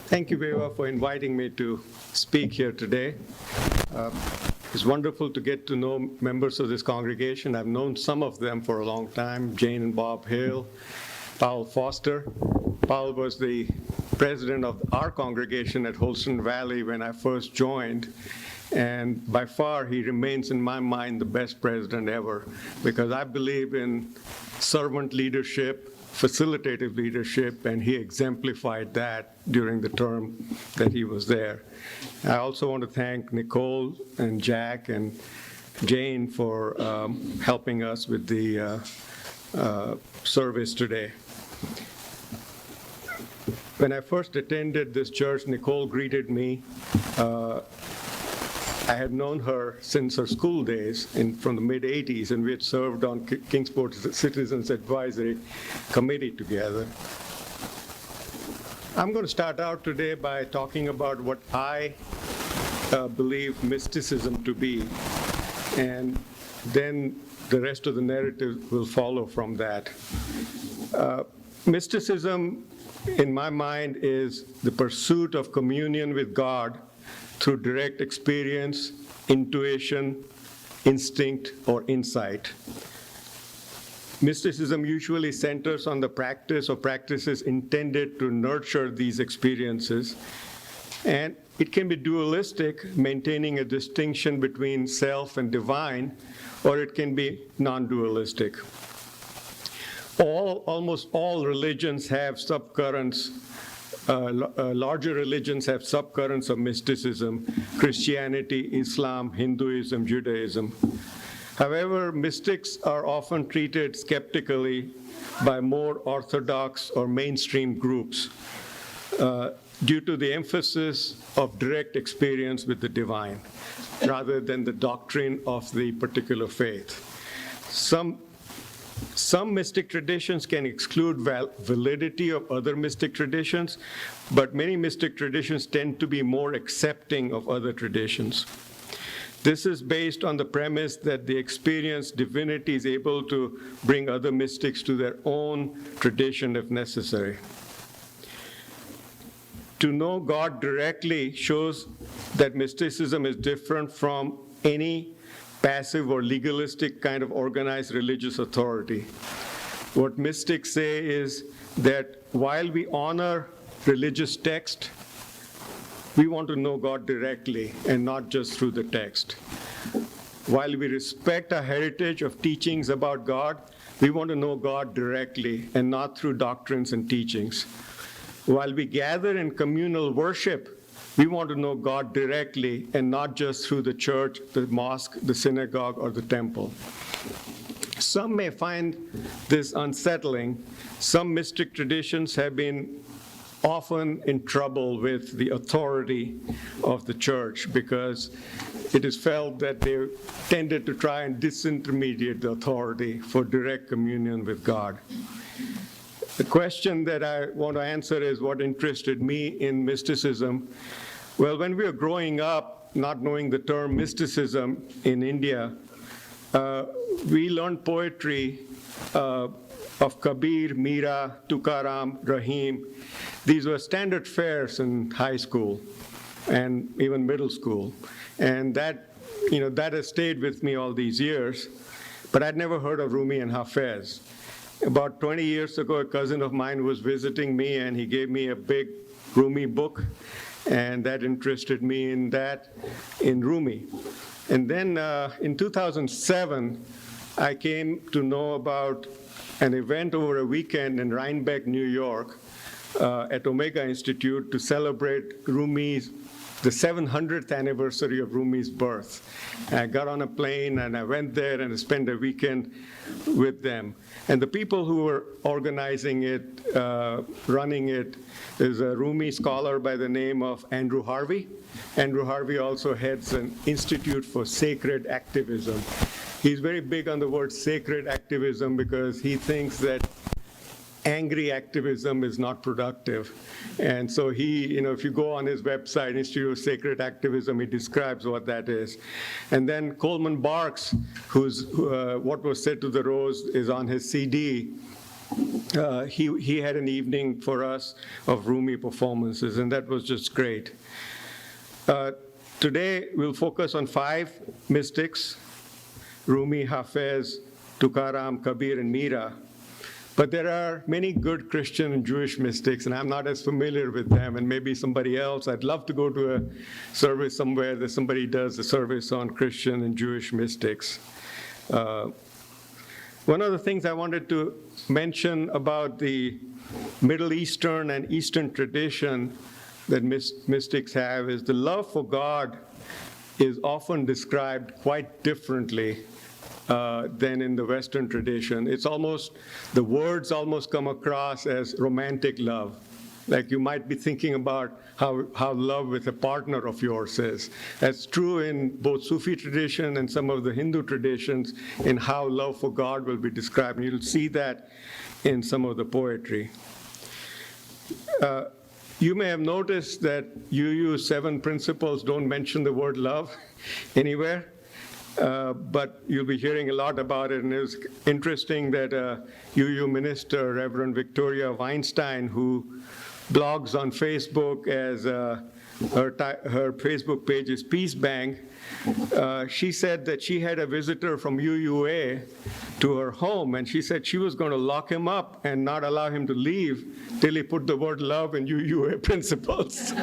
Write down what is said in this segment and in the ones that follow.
Thank you, Veva, for inviting me to speak here today. It's wonderful to get to know members of this congregation. I've known some of them for a long time, Jane and Bob Hill, Powell Foster. Powell was the president of our congregation at Holston Valley when I first joined, and by far he remains in my mind the best president ever, because I believe in servant leadership, facilitative leadership, and he exemplified that during the term that he was there. I also want to thank Nicole and Jack and Jane for helping us with the service today. When I first attended this church, Nicole greeted me. I had known her since her school days from the mid-'80s, and we had served on Kingsport Citizens Advisory Committee together. I'm going to start out today by talking about what I believe mysticism to be, and then the rest of the narrative will follow from that. Mysticism, in my mind, is the pursuit of communion with God through direct experience, intuition, instinct, or insight. Mysticism usually centers on the practice or practices intended to nurture these experiences, and it can be dualistic, maintaining a distinction between self and divine, or it can be non-dualistic. Almost all religions have subcurrents. Larger religions have subcurrents of mysticism: Christianity, Islam, Hinduism, Judaism. However, mystics are often treated skeptically by more orthodox or mainstream groups due to the emphasis of direct experience with the divine, rather than the doctrine of the particular faith. Some mystic traditions can exclude validity of other mystic traditions, but many mystic traditions tend to be more accepting of other traditions. This is based on the premise that the experienced divinity is able to bring other mystics to their own tradition if necessary. To know God directly shows that mysticism is different from any passive or legalistic kind of organized religious authority. What mystics say is that while we honor religious text, we want to know God directly and not just through the text. While we respect our heritage of teachings about God, we want to know God directly and not through doctrines and teachings. While we gather in communal worship, we want to know God directly and not just through the church, the mosque, the synagogue, or the temple. Some may find this unsettling. Some mystic traditions have been often in trouble with the authority of the church because it is felt that they tended to try and disintermediate the authority for direct communion with God. The question that I want to answer is what interested me in mysticism. Well, when we were growing up, not knowing the term mysticism in India, we learned poetry of Kabir, Mira, Tukaram, Rahim. These were standard fares in high school and even middle school. And that has stayed with me all these years. But I'd never heard of Rumi and Hafez. About 20 years ago, a cousin of mine was visiting me, and he gave me a big Rumi book, and that interested me in Rumi. And then in 2007, I came to know about an event over a weekend in Rhinebeck, New York, at Omega Institute to celebrate the 700th anniversary of Rumi's birth. I got on a plane and I went there and I spent a weekend with them. And the people who were organizing it, running it, is a Rumi scholar by the name of Andrew Harvey. Andrew Harvey also heads an Institute for Sacred Activism. He's very big on the word sacred activism because he thinks that angry activism is not productive. And so he, if you go on his website, Institute of Sacred Activism, he describes what that is. And then Coleman Barks, who's What Was Said to the Rose is on his CD. he had an evening for us of Rumi performances, and that was just great. Today, we'll focus on 5 mystics: Rumi, Hafez, Tukaram, Kabir, and Mira. But there are many good Christian and Jewish mystics, and I'm not as familiar with them, and maybe somebody else. I'd love to go to a service somewhere that somebody does a service on Christian and Jewish mystics. One of the things I wanted to mention about the Middle Eastern and Eastern tradition that mystics have is the love for God is often described quite differently than in the Western tradition. It's almost, the words almost come across as romantic love. Like you might be thinking about how love with a partner of yours is. That's true in both Sufi tradition and some of the Hindu traditions in how love for God will be described. And you'll see that in some of the poetry. You may have noticed that UU's 7 principles don't mention the word love anywhere. But you'll be hearing a lot about it, and it's interesting that UU minister, Reverend Victoria Weinstein, who blogs on Facebook as her Facebook page is Peace Bank, she said that she had a visitor from UUA to her home, and she said she was going to lock him up and not allow him to leave till he put the word love in UUA principles.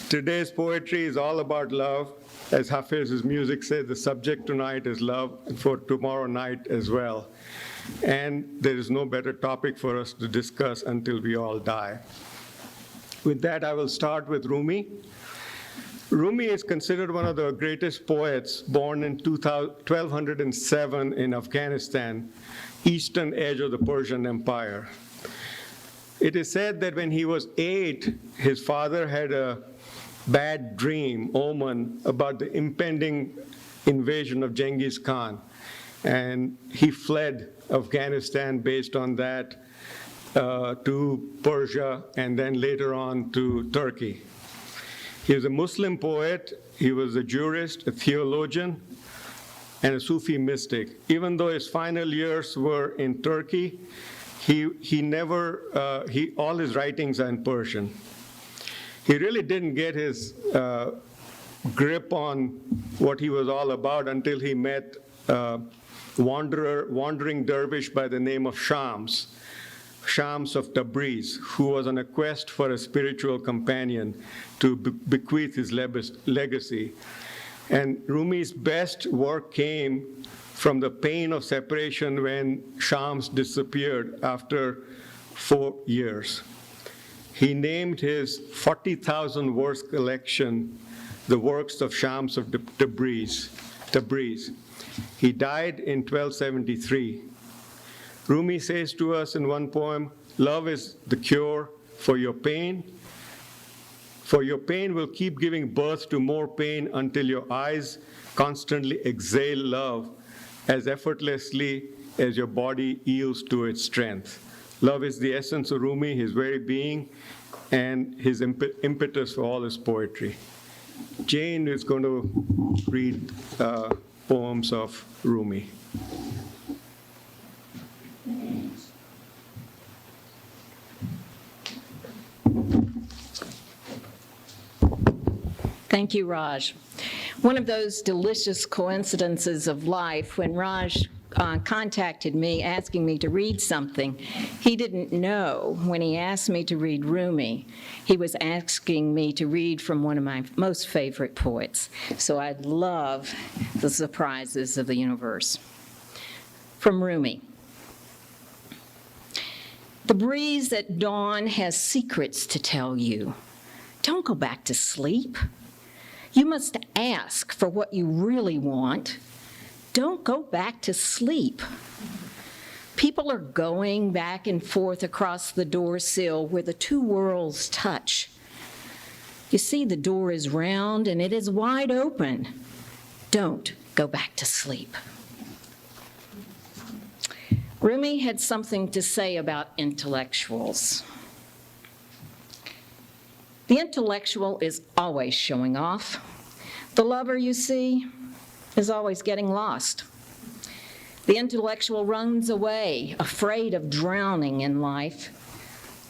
Today's poetry is all about love. As Hafez's music says, the subject tonight is love, and for tomorrow night as well. And there is no better topic for us to discuss until we all die. With that, I will start with Rumi. Rumi is considered one of the greatest poets, born in 1207 in Afghanistan, eastern edge of the Persian Empire. It is said that when he was 8, his father had a bad dream, omen, about the impending invasion of Genghis Khan. And he fled Afghanistan based on that to Persia and then later on to Turkey. He was a Muslim poet, he was a jurist, a theologian, and a Sufi mystic. Even though his final years were in Turkey, all his writings are in Persian. He really didn't get his grip on what he was all about until he met a wandering dervish by the name of Shams of Tabriz, who was on a quest for a spiritual companion to bequeath his legacy. And Rumi's best work came from the pain of separation when Shams disappeared after 4 years. He named his 40,000 verse collection the works of Shams of Tabriz. He died in 1273. Rumi says to us in one poem, love is the cure for your pain. For your pain will keep giving birth to more pain until your eyes constantly exhale love as effortlessly as your body yields to its strength. Love is the essence of Rumi, his very being, and his impetus for all his poetry. Jane is going to read poems of Rumi. Thank you, Raj. One of those delicious coincidences of life, when Raj contacted me asking me to read something, he didn't know when he asked me to read Rumi, he was asking me to read from one of my most favorite poets. So I love the surprises of the universe. From Rumi. The breeze at dawn has secrets to tell you. Don't go back to sleep. You must ask for what you really want. Don't go back to sleep. People are going back and forth across the door sill where the two worlds touch. You see, the door is round and it is wide open. Don't go back to sleep. Rumi had something to say about intellectuals. The intellectual is always showing off. The lover, you see, is always getting lost. The intellectual runs away, afraid of drowning in life.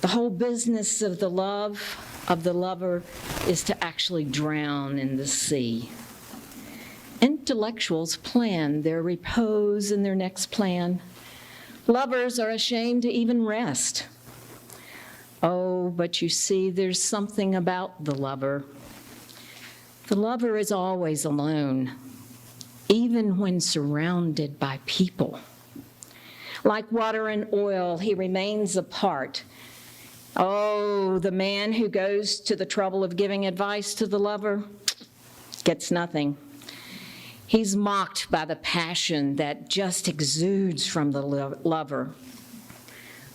The whole business of the lover is to actually drown in the sea. Intellectuals plan their repose and their next plan. Lovers are ashamed to even rest. Oh, but you see, there's something about the lover. The lover is always alone, even when surrounded by people. Like water and oil, he remains apart. Oh, the man who goes to the trouble of giving advice to the lover gets nothing. He's mocked by the passion that just exudes from the lover.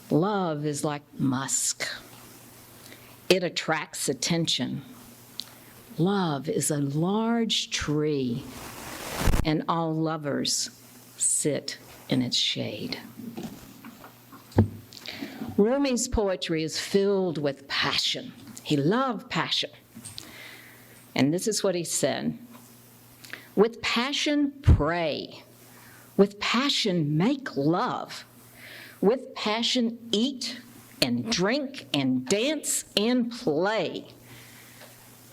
Love is like musk. It attracts attention. Love is a large tree, and all lovers sit in its shade. Rumi's poetry is filled with passion. He loved passion. And this is what he said: with passion, pray. With passion, make love. With passion, eat and drink and dance and play.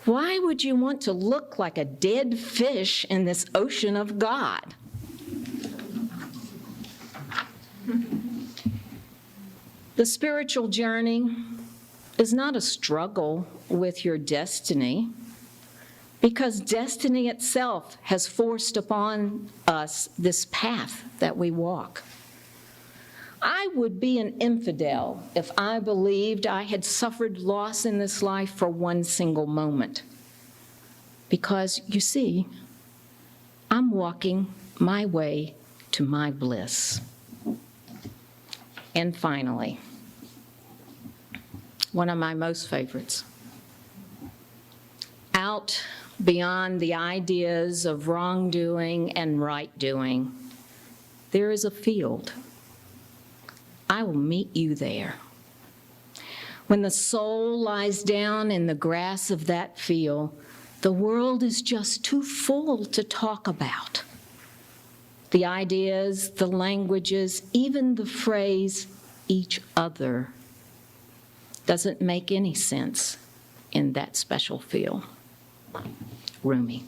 Why would you want to look like a dead fish in this ocean of God? The spiritual journey is not a struggle with your destiny, because destiny itself has forced upon us this path that we walk. I would be an infidel if I believed I had suffered loss in this life for one single moment. Because, you see, I'm walking my way to my bliss. And finally, one of my most favorites. Out beyond the ideas of wrongdoing and right doing, there is a field. I will meet you there. When the soul lies down in the grass of that field, the world is just too full to talk about. The ideas, the languages, even the phrase, each other, doesn't make any sense in that special field. Rumi.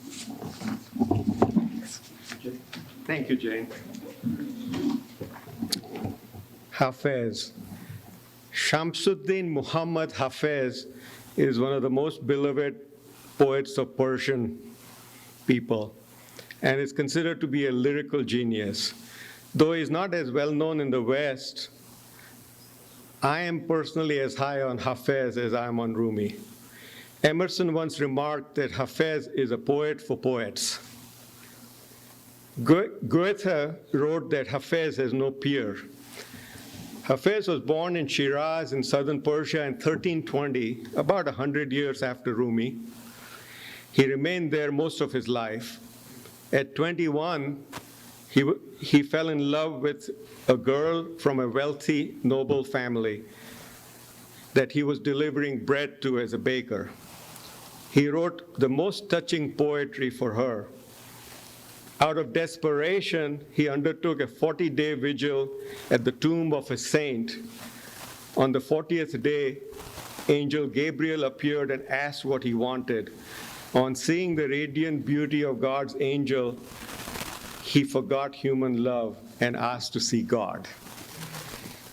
Thank you, Jane. Hafez. Shamsuddin Muhammad Hafez is one of the most beloved poets of Persian people and is considered to be a lyrical genius. Though he's not as well known in the West, I am personally as high on Hafez as I am on Rumi. Emerson once remarked that Hafez is a poet for poets. Goethe wrote that Hafez has no peer. Hafez was born in Shiraz in southern Persia in 1320, about 100 years after Rumi. He remained there most of his life. At 21, he fell in love with a girl from a wealthy, noble family that he was delivering bread to as a baker. He wrote the most touching poetry for her. Out of desperation, he undertook a 40-day vigil at the tomb of a saint. On the 40th day, Angel Gabriel appeared and asked what he wanted. On seeing the radiant beauty of God's angel, he forgot human love and asked to see God.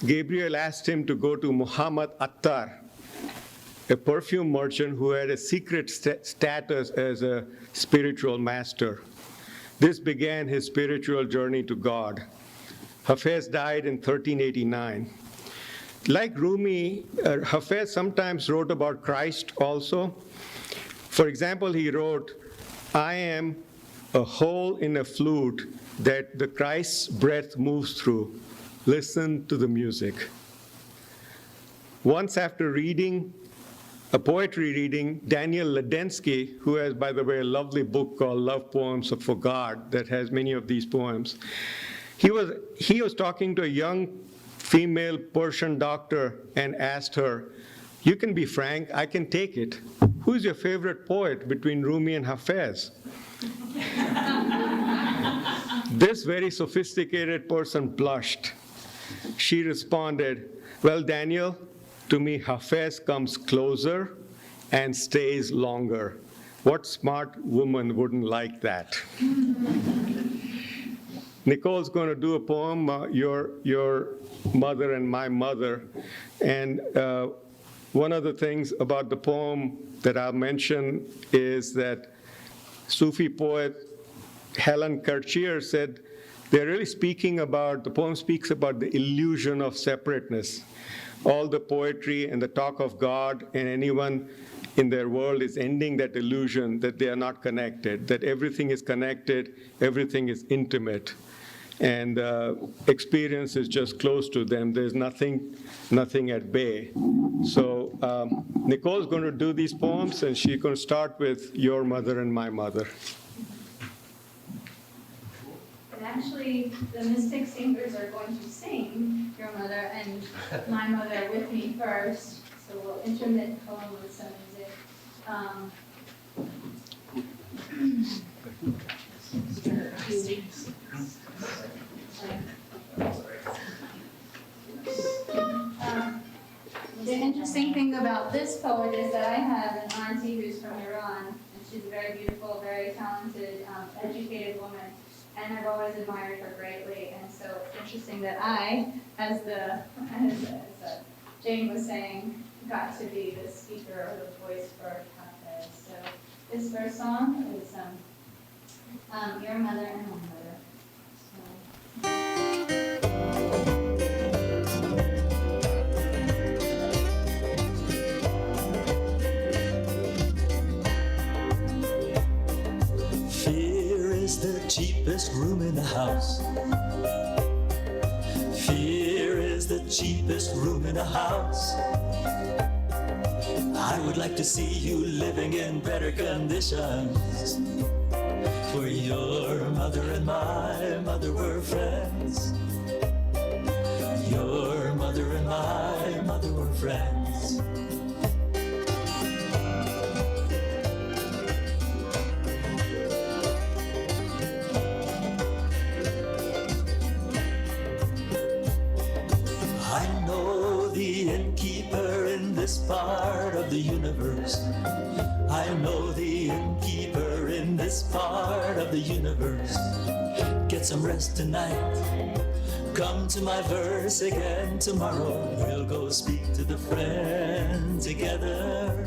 Gabriel asked him to go to Muhammad Attar, a perfume merchant who had a secret status as a spiritual master. This began his spiritual journey to God. Hafez died in 1389. Like Rumi, Hafez sometimes wrote about Christ also. For example, he wrote, "I am a hole in a flute that the Christ's breath moves through. Listen to the music." Once after reading a poetry reading, Daniel Ledensky, who has, by the way, a lovely book called Love Poems for God that has many of these poems, he was talking to a young female Persian doctor and asked her, "You can be frank, I can take it. Who's your favorite poet between Rumi and Hafez?" This very sophisticated person blushed. She responded, well, Daniel, to me, Hafez comes closer and stays longer. What smart woman wouldn't like that? Nicole's going to do a poem, Your Mother and My Mother. And one of the things about the poem that I'll mention is that Sufi poet Helen Cartier said, they're really speaking about, the poem speaks about the illusion of separateness. All the poetry and the talk of God and anyone in their world is ending that illusion that they are not connected, that everything is connected, everything is intimate, and experience is just close to them. There's nothing at bay. So Nicole's going to do these poems, and she's going to start with Your Mother and My Mother. And actually, the Mystic Singers are going to sing Your Mother and My Mother with me first. So we'll intermit poem with some music. The interesting thing about this poet is that I have an auntie who's from Iran, and she's a very beautiful, very talented, educated woman, and I've always admired her greatly. And so it's interesting that I, as Jane was saying, got to be the speaker or the voice for Hafez. So this first song is Your Mother and My Mother. Fear is the cheapest room in the house. Fear is the cheapest room in the house. I would like to see you living in better conditions. For your mother and my mother were friends. Your mother and my mother were friends. I know the innkeeper in this part of the universe. I know the innkeeper in this part of the universe. Get some rest tonight. Come to my verse again tomorrow. We'll go speak to the friend together.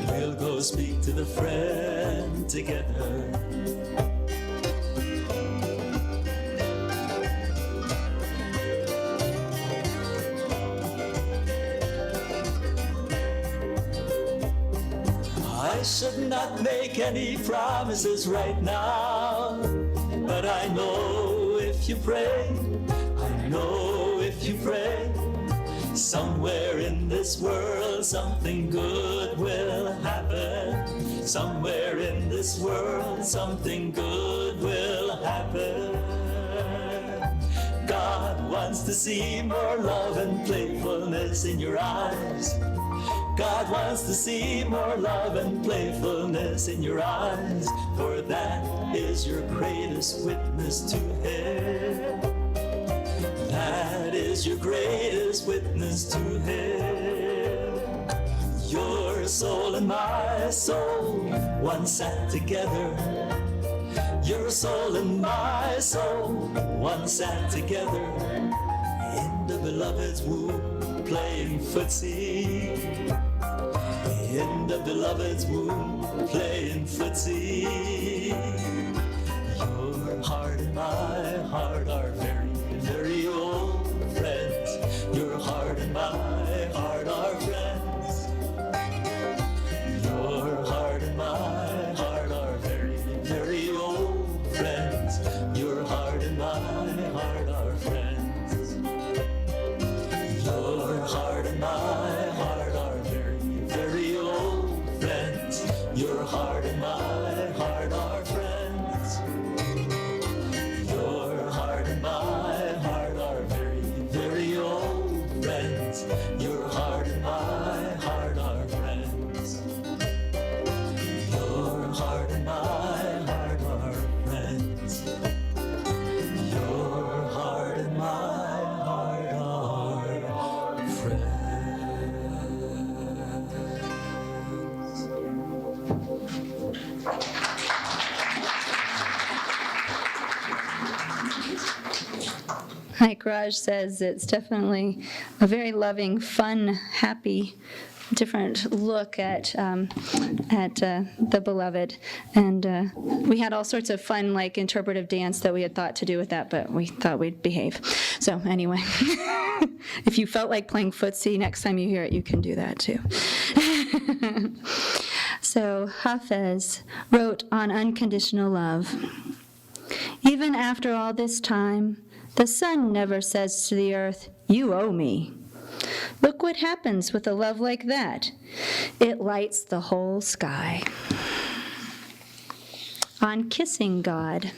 We'll go speak to the friend together. I should not make any promises right now, but I know if you pray, I know if you pray, somewhere in this world something good will happen. Somewhere in this world something good will happen. God wants to see more love and playfulness in your eyes. God wants to see more love and playfulness in your eyes, for that is your greatest witness to Him. That is your greatest witness to Him. Your soul and my soul once sat together. Your soul and my soul once sat together in the beloved's womb, playing footsie. In the beloved's womb, playing footsie. Your heart and my heart are very, very old friends. Your heart and my heart are friends. Your heart and my heart are very, very old friends. Your heart and my heart are friends. Your heart and my heart are very, very old friends. Your heart and my heart are friends. Your heart and my friends. Like Raj says, it's definitely a very loving, fun, happy, different look at the beloved. And we had all sorts of fun, like interpretive dance that we had thought to do with that, but we thought we'd behave. So anyway, if you felt like playing footsie, next time you hear it, you can do that too. So Hafez wrote on unconditional love. Even after all this time, the sun never says to the earth, "You owe me." Look what happens with a love like that. It lights the whole sky. On kissing God.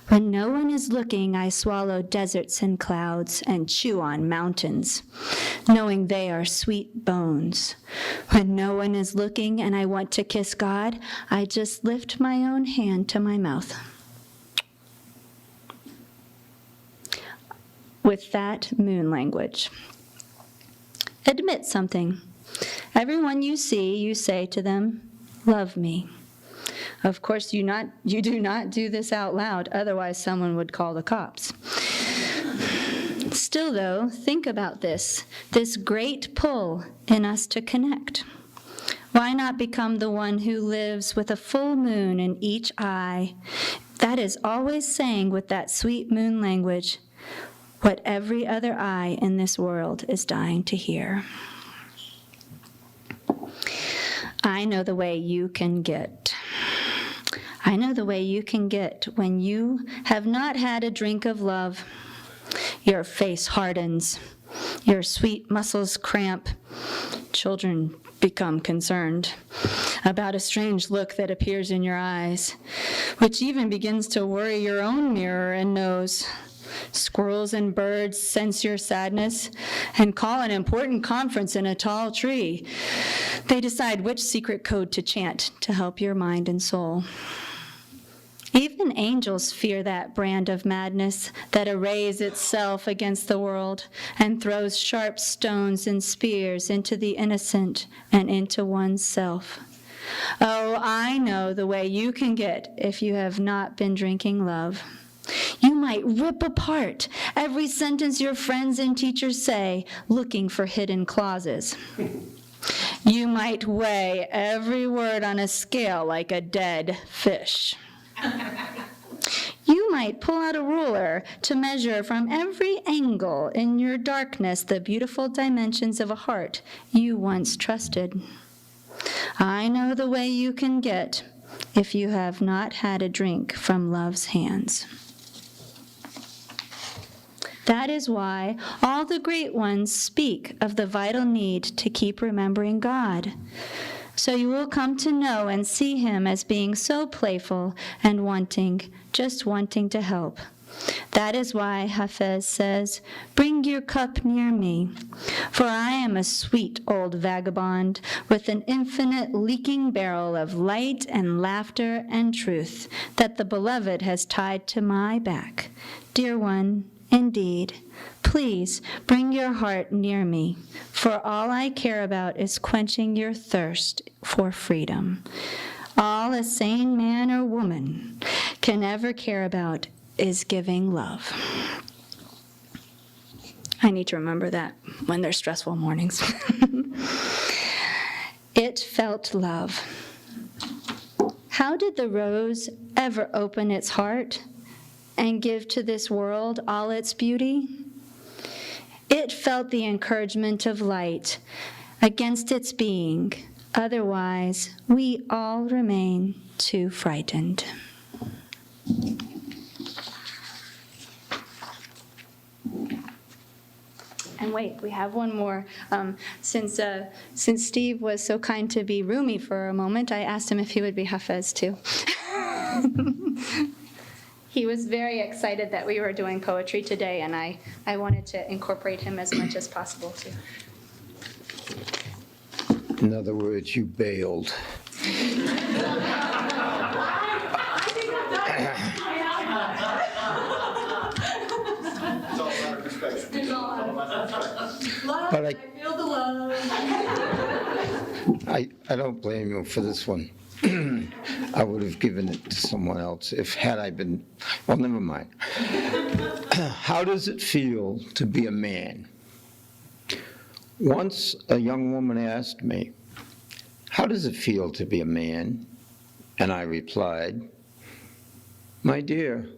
When no one is looking, I swallow deserts and clouds and chew on mountains, knowing they are sweet bones. When no one is looking and I want to kiss God, I just lift my own hand to my mouth. With that moon language. Admit something. Everyone you see, you say to them, "Love me." Of course, you do not do this out loud, otherwise someone would call the cops. Still, though, think about this great pull in us to connect. Why not become the one who lives with a full moon in each eye? That is always saying with that sweet moon language, what every other eye in this world is dying to hear. I know the way you can get. I know the way you can get when you have not had a drink of love. Your face hardens. Your sweet muscles cramp. Children become concerned about a strange look that appears in your eyes, which even begins to worry your own mirror and nose. Squirrels and birds sense your sadness and call an important conference in a tall tree. They decide which secret code to chant to help your mind and soul. Even angels fear that brand of madness that arrays itself against the world and throws sharp stones and spears into the innocent and into oneself. Oh, I know the way you can get if you have not been drinking love. You might rip apart every sentence your friends and teachers say, looking for hidden clauses. You might weigh every word on a scale like a dead fish. You might pull out a ruler to measure from every angle in your darkness the beautiful dimensions of a heart you once trusted. I know the way you can get if you have not had a drink from love's hands. That is why all the great ones speak of the vital need to keep remembering God. So you will come to know and see him as being so playful and just wanting to help. That is why Hafez says, "Bring your cup near me, for I am a sweet old vagabond with an infinite leaking barrel of light and laughter and truth that the beloved has tied to my back. Dear one, indeed, please bring your heart near me, for all I care about is quenching your thirst for freedom. All a sane man or woman can ever care about is giving love." I need to remember that when there's stressful mornings. It felt love. How did the rose ever open its heart and give to this world all its beauty? It felt the encouragement of light against its being. Otherwise, we all remain too frightened. And wait, we have one more. Since Steve was so kind to be Rumi for a moment, I asked him if he would be Hafez too. He was very excited that we were doing poetry today, and I wanted to incorporate him as much as possible too. In other words, you bailed. There's all love. But I feel the love. I don't blame you for this one. I would have given it to someone else had I been, well, never mind. How does it feel to be a man? Once a young woman asked me, how does it feel to be a man? And I replied, my dear,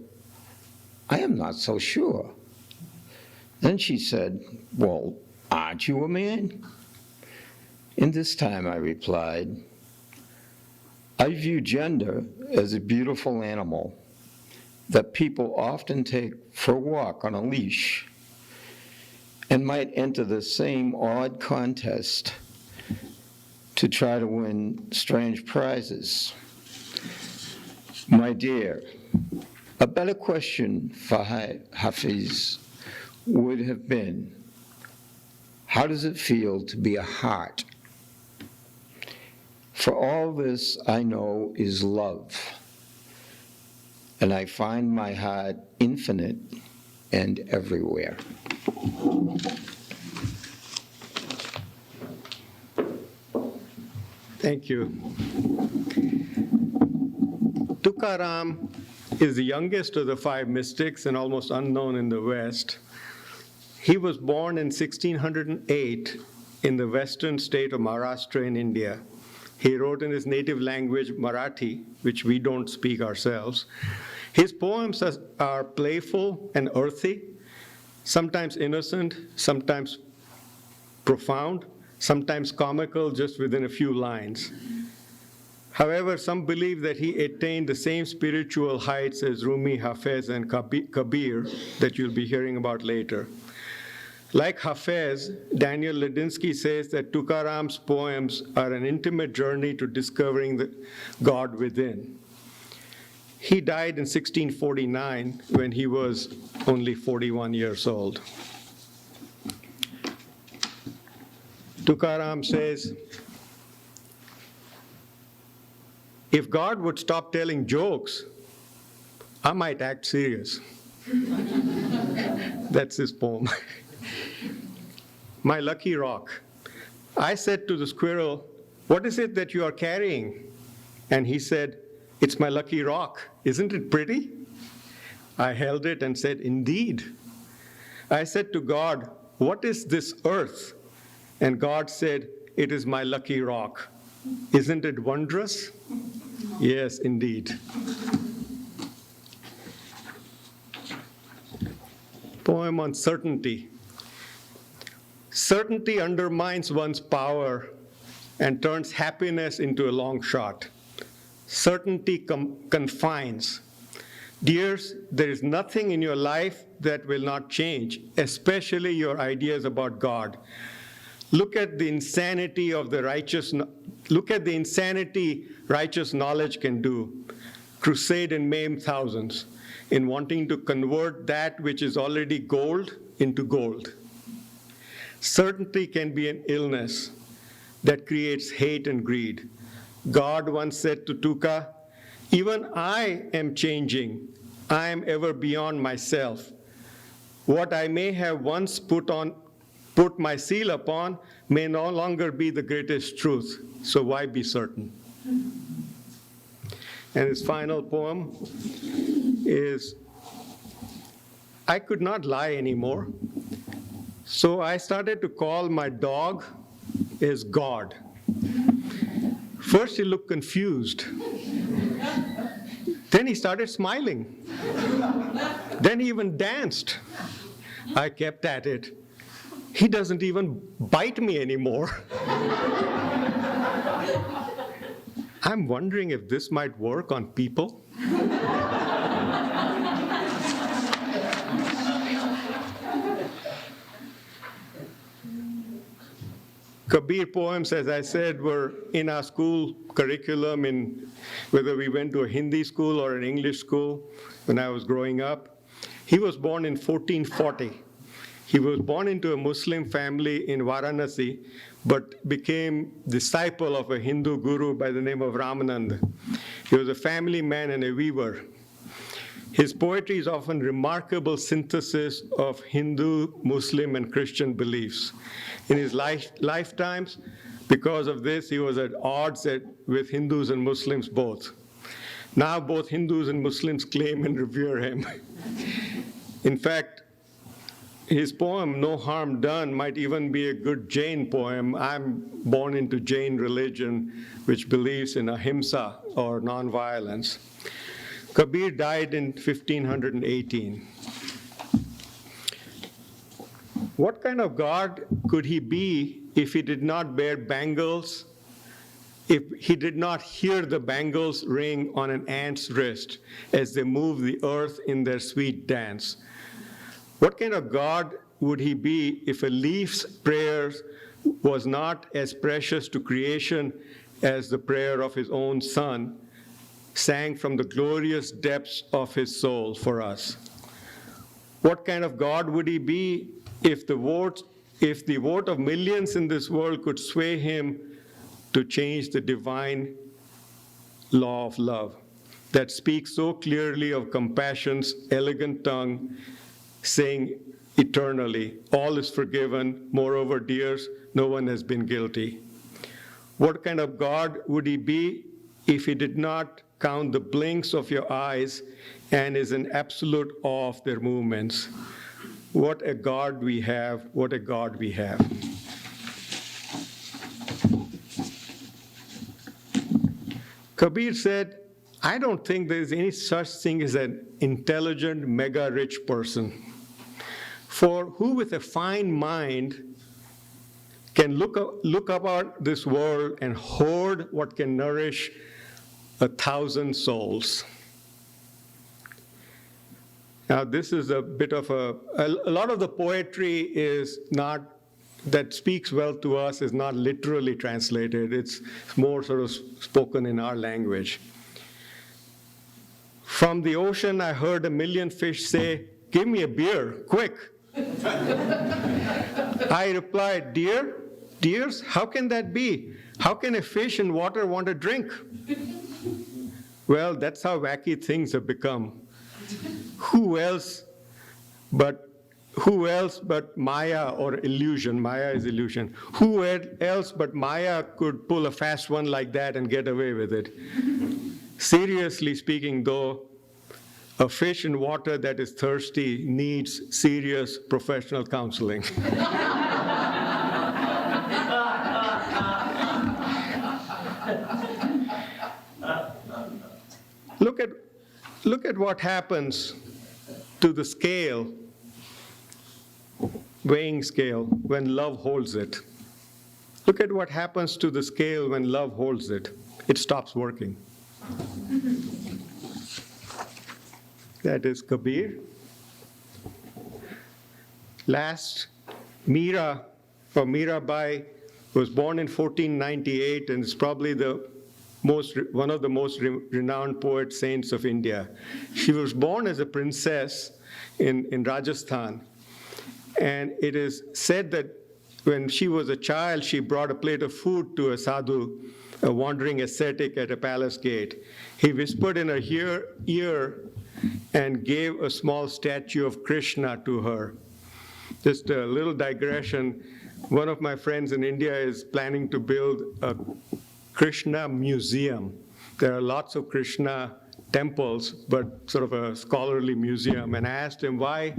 I am not so sure. Then she said, well, aren't you a man? And this time I replied, I view gender as a beautiful animal that people often take for a walk on a leash and might enter the same odd contest to try to win strange prizes. My dear, a better question for Hafiz would have been, how does it feel to be a heart? For all this I know is love, and I find my heart infinite and everywhere. Thank you. Tukaram is the youngest of the five mystics and almost unknown in the West. He was born in 1608 in the western state of Maharashtra in India. He wrote in his native language, Marathi, which we don't speak ourselves. His poems are playful and earthy, sometimes innocent, sometimes profound, sometimes comical just within a few lines. However, some believe that he attained the same spiritual heights as Rumi, Hafez, and Kabir that you'll be hearing about later. Like Hafez, Daniel Ladinsky says that Tukaram's poems are an intimate journey to discovering the God within. He died in 1649 when he was only 41 years old. Tukaram says, if God would stop telling jokes, I might act serious. That's his poem. My lucky rock. I said to the squirrel, what is it that you are carrying? And he said, it's my lucky rock. Isn't it pretty? I held it and said, indeed. I said to God, what is this earth? And God said, it is my lucky rock. Isn't it wondrous? Yes, indeed. Poem on certainty. Certainty undermines one's power and turns happiness into a long shot. Certainty confines. Dears, there is nothing in your life that will not change, especially your ideas about God. Look at the insanity righteous knowledge can do. Crusade and maim thousands in wanting to convert that which is already gold into gold. Certainty can be an illness that creates hate and greed. God once said to Tuka, even I am changing. I am ever beyond myself. What I may have once put my seal upon may no longer be the greatest truth, so why be certain? And his final poem is, I could not lie anymore, so I started to call my dog as God. First he looked confused. Then he started smiling. Then he even danced. I kept at it. He doesn't even bite me anymore. I'm wondering if this might work on people. Kabir poems, as I said, were in our school curriculum, whether we went to a Hindi school or an English school when I was growing up. He was born in 1440. He was born into a Muslim family in Varanasi, but became disciple of a Hindu guru by the name of Ramanand. He was a family man and a weaver. His poetry is often remarkable synthesis of Hindu, Muslim, and Christian beliefs. In his lifetimes, because of this, he was at odds with Hindus and Muslims both. Now both Hindus and Muslims claim and revere him. In fact, his poem, No Harm Done, might even be a good Jain poem. I'm born into Jain religion, which believes in ahimsa, or nonviolence. Kabir died in 1518. What kind of God could he be if he did not wear bangles, if he did not hear the bangles ring on an ant's wrist as they move the earth in their sweet dance? What kind of God would he be if a leaf's prayer was not as precious to creation as the prayer of his own son, sang from the glorious depths of his soul for us? What kind of God would he be if the vote of millions in this world could sway him to change the divine law of love that speaks so clearly of compassion's elegant tongue, saying eternally, all is forgiven, moreover, dears, no one has been guilty? What kind of God would he be if he did not count the blinks of your eyes and is in absolute awe of their movements? What a God we have, what a God we have. Kabir said, I don't think there is any such thing as an intelligent, mega-rich person. For who with a fine mind can look about this world and hoard what can nourish 1,000 souls? Now, this is a bit of a lot of the poetry is not, that speaks well to us is not literally translated. It's more sort of spoken in our language. From the ocean, I heard a million fish say, give me a beer, quick. I replied, dears, how can that be? How can a fish in water want a drink? Well, that's how wacky things have become. Who else but Maya or illusion? Maya is illusion. Who else but Maya could pull a fast one like that and get away with it? Seriously speaking, though, a fish in water that is thirsty needs serious professional counseling. Look at what happens to the scale, weighing scale, when love holds it. Look at what happens to the scale when love holds it. It stops working. That is Kabir. Last, Meera, or Mirabai, was born in 1498 and is probably one of the most renowned poet saints of India. She was born as a princess in Rajasthan. And it is said that when she was a child, she brought a plate of food to a sadhu, a wandering ascetic at a palace gate. He whispered in her ear and gave a small statue of Krishna to her. Just a little digression. One of my friends in India is planning to build a Krishna museum. There are lots of Krishna temples, but sort of a scholarly museum. And I asked him, why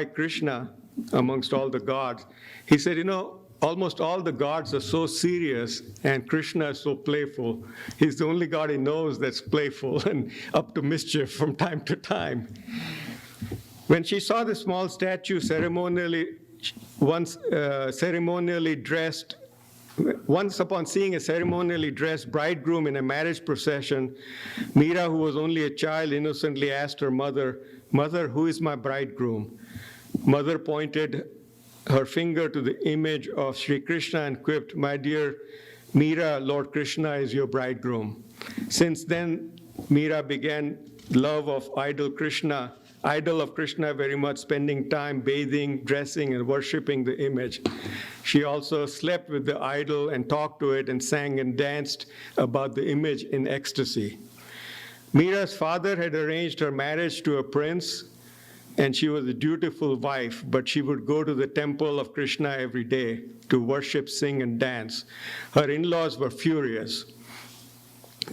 Krishna amongst all the gods? He said, almost all the gods are so serious, and Krishna is so playful. He's the only God he knows that's playful and up to mischief from time to time. When she saw the small statue once upon seeing a ceremonially dressed bridegroom in a marriage procession, Meera, who was only a child, innocently asked her mother, "Mother, who is my bridegroom?" Mother pointed her finger to the image of Sri Krishna and quipped, "My dear Meera, Lord Krishna is your bridegroom." Since then, Meera began love of idol of Krishna very much, spending time bathing, dressing, and worshiping the image. She also slept with the idol and talked to it and sang and danced about the image in ecstasy. Meera's father had arranged her marriage to a prince, and she was a dutiful wife, but she would go to the temple of Krishna every day to worship, sing, and dance. Her in-laws were furious.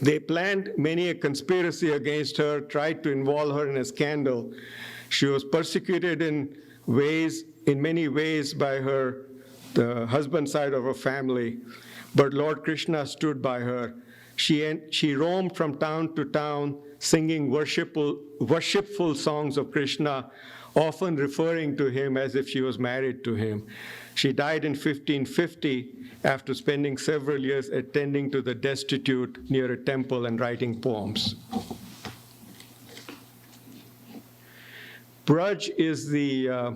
They planned many a conspiracy against her, tried to involve her in a scandal. She was persecuted in many ways by the husband side of her family, but Lord Krishna stood by her. She roamed from town to town, singing worshipful songs of Krishna, often referring to him as if she was married to him. She died in 1550 after spending several years attending to the destitute near a temple and writing poems. Braj is the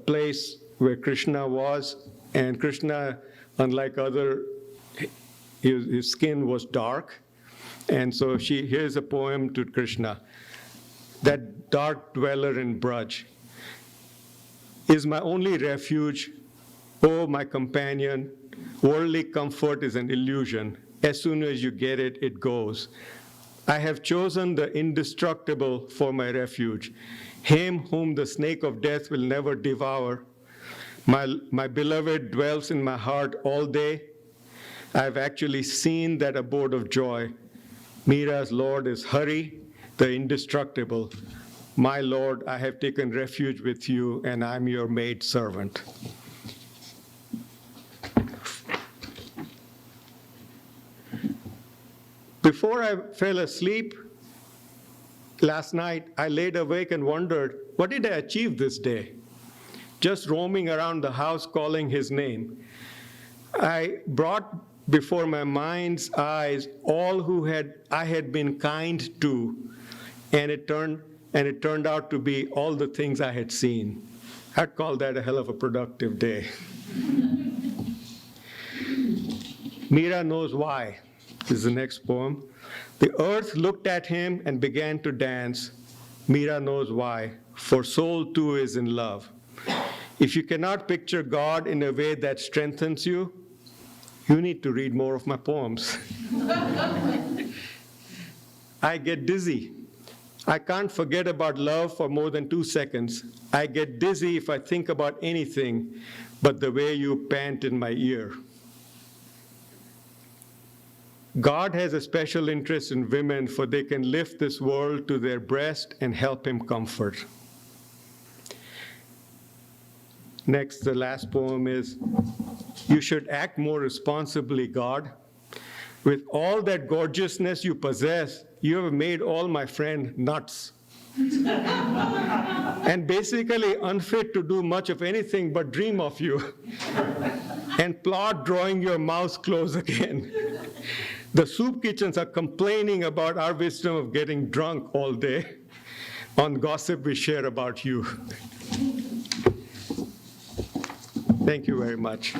place where Krishna was, and Krishna, unlike his skin was dark, and so here's a poem to Krishna. That dark dweller in Braj is my only refuge, oh my companion. Worldly comfort is an illusion. As soon as you get it, it goes. I have chosen the indestructible for my refuge, him whom the snake of death will never devour. My beloved dwells in my heart all day. I've actually seen that abode of joy. Meera's Lord is Hari, the indestructible. My Lord, I have taken refuge with you, and I'm your maid servant. Before I fell asleep last night, I laid awake and wondered, what did I achieve this day? Just roaming around the house calling his name. I brought before my mind's eyes all who I had been kind to, and it turned out to be all the things I had seen. I'd call that a hell of a productive day. Meera knows why. This is the next poem. The earth looked at him and began to dance. Meera knows why, for soul too is in love. If you cannot picture God in a way that strengthens you, you need to read more of my poems. I get dizzy. I can't forget about love for more than 2 seconds. I get dizzy if I think about anything but the way you pant in my ear. God has a special interest in women, for they can lift this world to their breast and help him comfort. Next, the last poem is, you should act more responsibly, God. With all that gorgeousness you possess, you have made all my friends nuts. And basically unfit to do much of anything but dream of you and plot drawing your mouth closed again. The soup kitchens are complaining about our wisdom of getting drunk all day on gossip we share about you. Thank you very much.